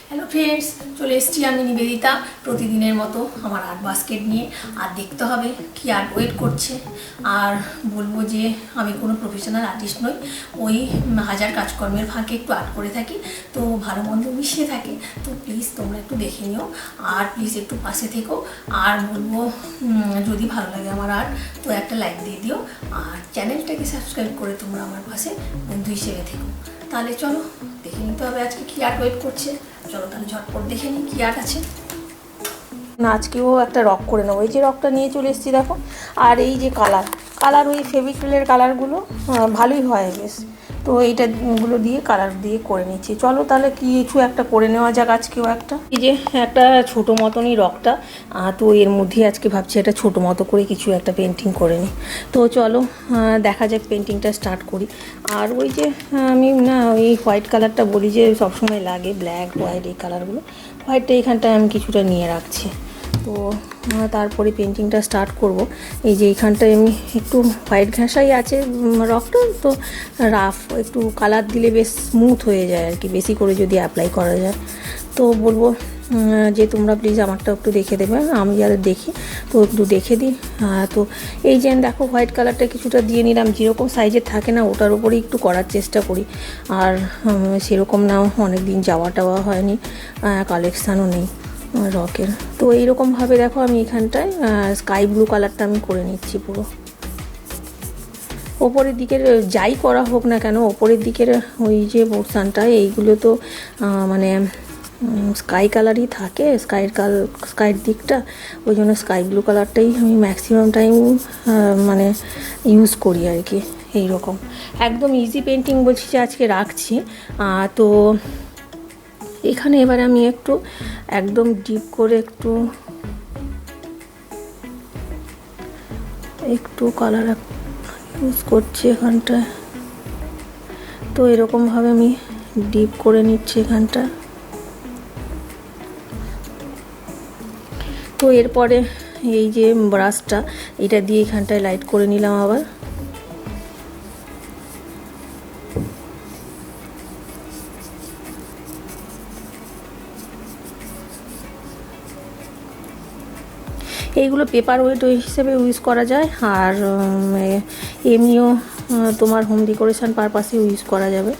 Hello friends, চলে এসেছি আমি নিবেদিতা প্রতিদিনের মতো আমার আর্ট বাস্কেট নিয়ে। আর দেখতে হবে কি আর্ট ওয়েট করছে। আর বলবো যে আমি কোনো প্রফেশনাল আর্টিস্ট নই, ওই হাজার কাজকর্মের ফাঁকে একটু আর্ট করে থাকি, তো ভালো মন্দ মিশিয়ে থাকে। তো প্লিজ তোমরা একটু দেখে নিও, আর প্লিজ একটু পাশে থেকো। আর বলবো যদি ভালো লাগে আমার আর্ট তো একটা লাইক দিয়ে দিও, আর চ্যানেলটাকে সাবস্ক্রাইব করে তোমরা আমার পাশে বন্ধু হিসেবে থেকো। তাহলে চলো দেখে নিতে হবে আজকে কি আর্ট ওয়েট করছে। চলো তাহলে ঝটপট দেখে নিই কী আর্ট আছে। না, আজকেও একটা রক করে নেবো। এই যে রকটা নিয়ে চলে এসেছি দেখো। আর এই যে কালার ওই ফেভিক্রিলের কালারগুলো ভালোই হয় বেশ, তো এইটাগুলো দিয়ে কালার দিয়ে করে নিচ্ছি। চলো তাহলে কিছু একটা করে নেওয়া যাক আজকেও একটা। এই যে একটা ছোটো মতনই রকটা, তো এর মধ্যে আজকে ভাবছি একটা ছোটো মতো করে কিছু একটা পেন্টিং করে নিই। তো চলো দেখা যাক, পেন্টিংটা স্টার্ট করি। আর ওই যে আমি না ওই হোয়াইট কালারটা বলি যে সবসময় লাগে, ব্ল্যাক হোয়াইট এই কালারগুলো, হোয়াইটটা এখানটায় আমি কিছুটা নিয়ে রাখছি। তো তারপরে পেন্টিংটা স্টার্ট করব। এই যে এইখানটায় আমি একটু হোয়াইট ঘাসাই আছে রকটা, তো রাফ একটু কালার দিলে বেশ স্মুথ হয়ে যায় আর কি, বেশি করে যদি অ্যাপ্লাই করা যায়। তো বলবো যে তোমরা প্লিজ আমারটা একটু দেখে দেবে, আমি যাদের দেখি তো একটু দেখে দিই। তো এই যে দেখো হোয়াইট কালারটা কিছুটা দিয়ে নিলাম, যেরকম সাইজের থাকে না ওটার উপরেই একটু করার চেষ্টা করি। আর সেরকম না অনেক দিন যাওয়া টাওয়া হয়নি, কালেকশানও নেই রকের। তো এইরকমভাবে দেখো আমি এখানটায় স্কাই ব্লু কালারটা আমি করে নিচ্ছি পুরো ওপরের দিকের, যাই করা হোক না কেন ওপরের দিকের ওই যে পোর্শনটা এইগুলো তো মানে স্কাই কালারই থাকে, স্কাইয়ের দিকটা, ওই জন্য স্কাই ব্লু কালারটাই আমি ম্যাক্সিমাম টাইম মানে ইউজ করি আর কি। এইরকম একদম ইজি পেন্টিং বলছি যে আজকে রাখছি। তো এখানে এবারে আমি একদম ডিপ করে একটু কালার ইউজ করছি এখানটায়। তো এরকমভাবে আমি ডিপ করে নিচ্ছি এখানটা। তো এরপরে এই যে ব্রাশটা, এটা দিয়ে এখানটায় লাইট করে নিলাম আবার। এইগুলো পেপার ওয়েট হিসেবে ইউজ করা যায়, আর এমনিও তোমার হোম ডেকোরেশন পারপাসে ইউজ করা যাবে।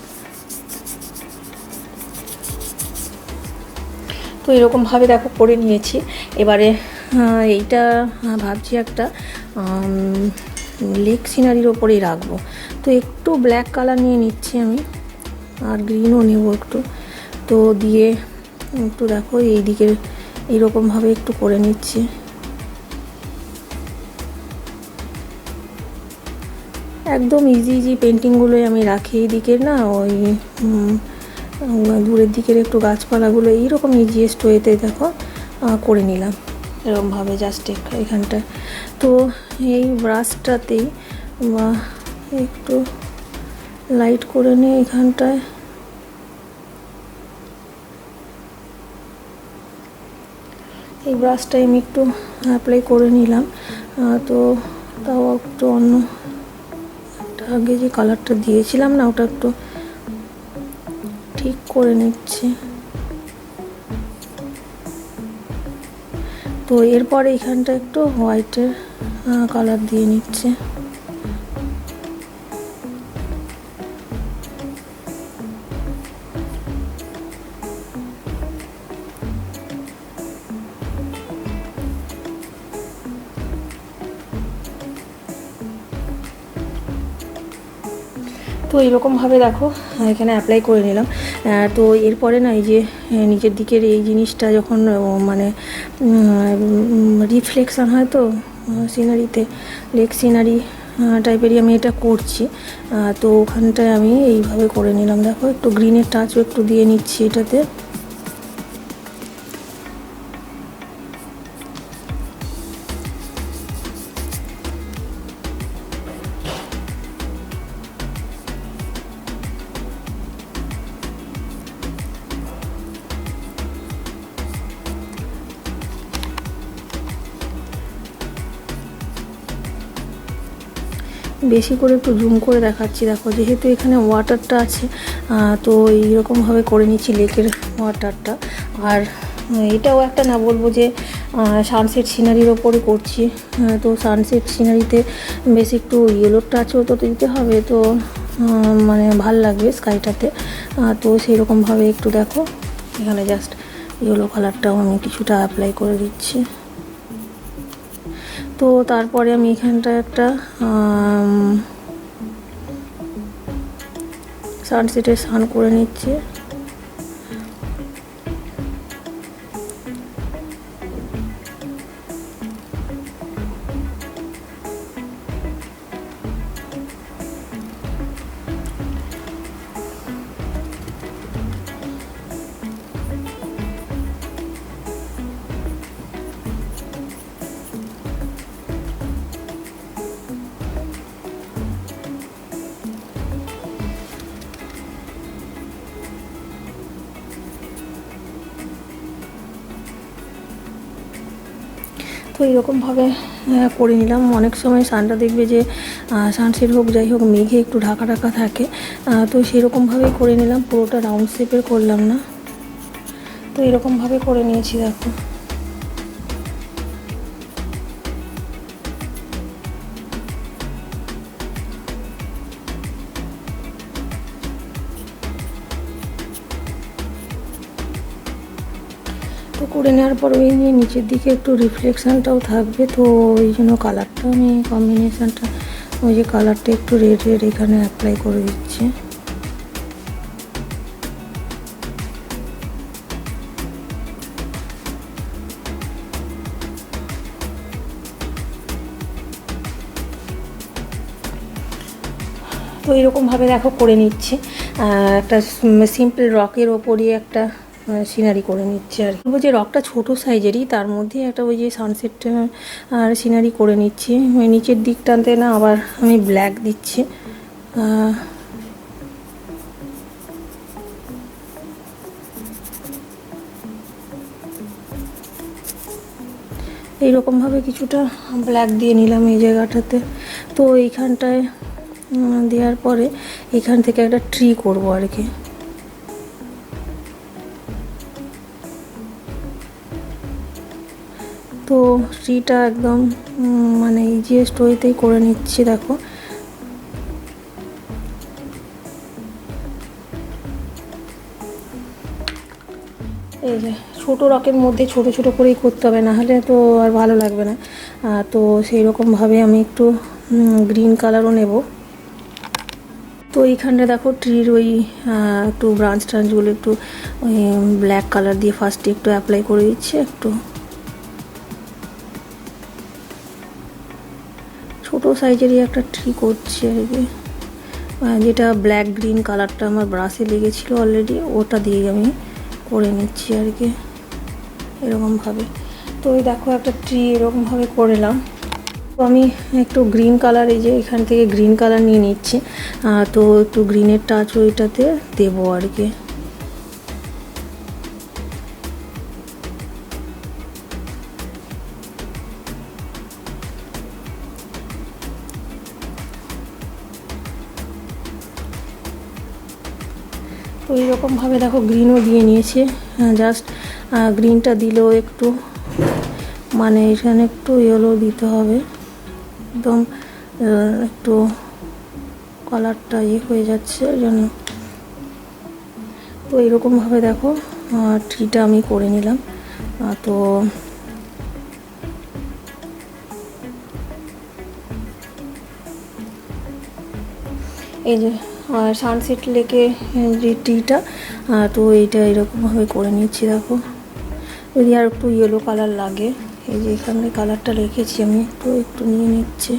তো এরকমভাবে দেখো করে নিয়েছি। এবারে এইটা ভাবছি একটা লেক সিনারির ওপরেই রাখবো। তো একটু ব্ল্যাক কালার নিয়ে নিচ্ছি আমি, আর গ্রিনও নেব একটু। তো দিয়ে একটু দেখো এই দিকের এইরকমভাবে একটু করে নিচ্ছি। একদম ইজি পেন্টিংগুলোই আমি রাখি এই দিকের, না ওই দূরের দিকের একটু গাছপালাগুলো এইরকম ইজিয়েস্ট ওয়েতে দেখো করে নিলাম এরকমভাবে জাস্ট এখানটায়। তো এই ব্রাশটাতেই বা একটু লাইট করে নিয়ে এখানটায় এই ব্রাশটাই আমি একটু অ্যাপ্লাই করে নিলাম। তো তাও একটু অন্য আগে যে কালারটা দিয়েছিলাম না ওটা একটু ঠিক করে নিচ্ছি। তো এরপরে এখানটা একটু হোয়াইটের কালার দিয়ে নিচ্ছে। তো এইরকমভাবে দেখো এখানে অ্যাপ্লাই করে নিলাম। তো এরপরে না এই যে নিচের দিকের এই জিনিসটা যখন মানে রিফ্লেকশান হয় তো সিনারিতে, লেক সিনারি টাইপেরই আমি এটা করছি। তো ওখানটায় আমি এইভাবে করে নিলাম দেখো, একটু গ্রিনের টাচও একটু দিয়ে নিচ্ছি এটাতে। বেশি করে একটু জুম করে দেখাচ্ছি। দেখো যেহেতু এখানে ওয়াটারটা আছে, তো এইরকমভাবে করে নিচ্ছি লেকের ওয়াটারটা। আর এটাও একটা না বলবো যে সানসেট সিনারির ওপরে করছি, তো সানসেট সিনারিতে বেশ একটু ইয়েলো টাচও তো দিতে হবে, তো মানে ভাল লাগবে স্কাইটাতে। তো সেই রকমভাবে একটু দেখো এখানে জাস্ট ইয়েলো কালারটাও আমি কিছুটা অ্যাপ্লাই করে দিচ্ছি। তো তারপরে আমি এখানটা একটা সানসেটে স্নান করে নিচ্ছি। তো এইরকমভাবে করে নিলাম। অনেক সময় সানটা দেখবে যে সানসেট হোক যাই হোক মেঘে একটু ঢাকা ঢাকা থাকে, তো সেরকমভাবেই করে নিলাম, পুরোটা রাউন্ড শেপের করলাম না। তো এরকমভাবে করে নিয়েছি দেখো। তো করে নেওয়ার পর ওই যে নিচের দিকে একটু রিফ্লেকশানটাও থাকবে, তো ওই জন্য কালারটা আমি কম্বিনেশানটা ওই যে কালারটা একটু রেড রেড এখানে অ্যাপ্লাই করে দিচ্ছি। তো এরকমভাবে দেখো করে নিচ্ছি, একটা সিম্পল রকের ওপরই একটা সিনারি করে নিচ্ছে আর কি। যে রকটা ছোটো সাইজেরই, তার মধ্যে একটা ওই যে সানসেট আর সিনারি করে নিচ্ছি। ওই নিচের দিকটাতে না আবার আমি ব্ল্যাক দিচ্ছি। এইরকমভাবে কিছুটা ব্ল্যাক দিয়ে নিলাম এই জায়গাটাতে। তো এইখানটায় দেওয়ার পরে এখান থেকে একটা ট্রি করবো আর কি। তো ট্রিটা একদম মানে ইজিয়েস্ট ওয়েতেই করে নিচ্ছি দেখো। এই যে ছোটো রকের মধ্যে ছোট ছোট করেই করতে হবে, না হলে তো আর ভালো লাগবে না। তো সেই রকমভাবে আমি একটু গ্রিন কালারও নেব। তো এইখানটা দেখো ট্রির ওই একটু ব্রাঞ্চ ট্রাঞ্চগুলো একটু ওই ব্ল্যাক কালার দিয়ে ফার্স্টে একটু অ্যাপ্লাই করে দিচ্ছি। একটু ছোটো সাইজেরই একটা ট্রি করছি আর কি, যেটা ব্ল্যাক গ্রিন কালারটা আমার ব্রাশে লেগেছিলো অলরেডি, ওটা দিয়ে আমি করে নিচ্ছি আর কি এরকমভাবে। তো ওই দেখো একটা ট্রি এরকমভাবে করলাম। তো আমি একটু গ্রিন কালার, এই যে এখান থেকে গ্রিন কালার নিয়ে নিচ্ছি, তো একটু গ্রিনের টাচ ওইটাতে দেবো আর কি। তো এইরকমভাবে দেখো গ্রিনও দিয়ে নিয়েছে, জাস্ট গ্রিনটা দিলেও একটু মানে এখানে একটু ইয়েলো দিতে হবে, একদম একটু কালারটা ইয়ে হয়ে যাচ্ছে ওই জন্য। তো এরকমভাবে দেখো ট্রিটা আমি করে নিলাম। তো এই যে সানসেট লেকে যে ট্রিটা, তো এইটা এরকমভাবে করে নিচ্ছি দেখো। যদি আর একটু ইয়েলো কালার লাগে, এই যে এখানে কালারটা রেখেছি আমি একটু একটু নিয়ে নিচ্ছি।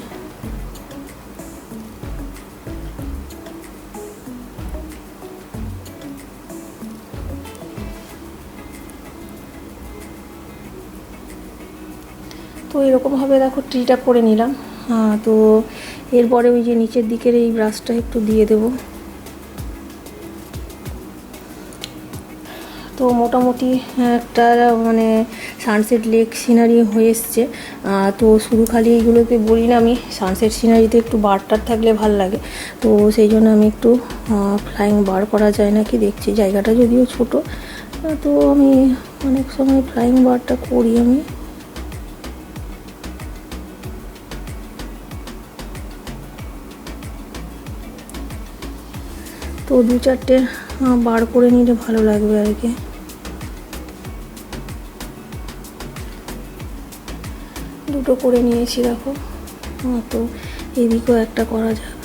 তো এরকমভাবে দেখো ট্রিটা করে নিলাম। তো এরপরে ওই যে নিচের দিকের এই ব্রাশটা একটু দিয়ে দেব। তো মোটামুটি একটা মানে সানসেট লেক সিনারি হয়ে এসছে। তো শুধু খালি এইগুলোতে বলি না, আমি সানসেট সিনারিতে একটু বারটার থাকলে ভাল লাগে। তো সেই জন্য আমি একটু ফ্লাইং বার করা যায় নাকি দেখছি। জায়গাটা যদিও ছোট, তো আমি অনেক সময় ফ্লাইং বারটা করি আমি। তো 2-4টে বার করে নিলে ভালো লাগবে আর কি। দুটো করে নিয়েছি দেখো। তো এদিকেও একটা করা যাক।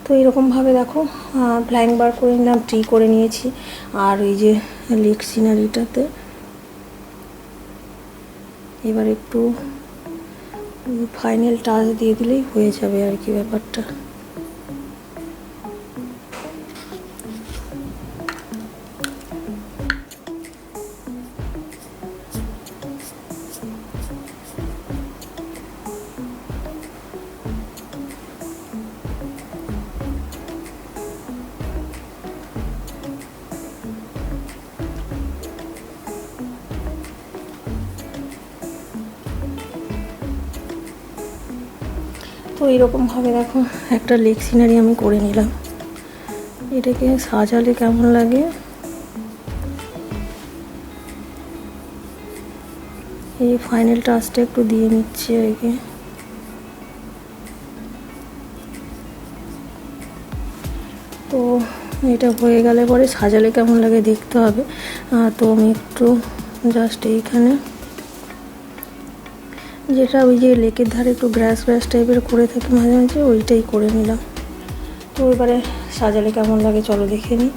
তো এরকমভাবে দেখো ফ্লাইং বার করে নিলাম, ট্রি করে নিয়েছি। আর ওই যে লেক সিনারিটাতে এবার একটু ফাইনাল টাচ দিয়ে দিলেই হয়ে যাবে আর কি ব্যাপারটা। তো এরকমভাবে দেখো একটা লেক সিনারি আমি করে নিলাম। এটাকে সাজালে কেমন লাগে, এই ফাইনাল টাচটা একটু দিয়ে নিচ্ছি আর কি। তো এটা হয়ে গেলে পরে সাজালে কেমন লাগে দেখতে হবে। তো আমি একটু জাস্ট এইখানে যেটা ওই যে লেকের ধারে একটু গ্রাস টাইপের করে থাকি মাঝে মাঝে, ওইটাই করে নিলাম। তো এবারে সাজালে কেমন লাগে চলো দেখে নিই।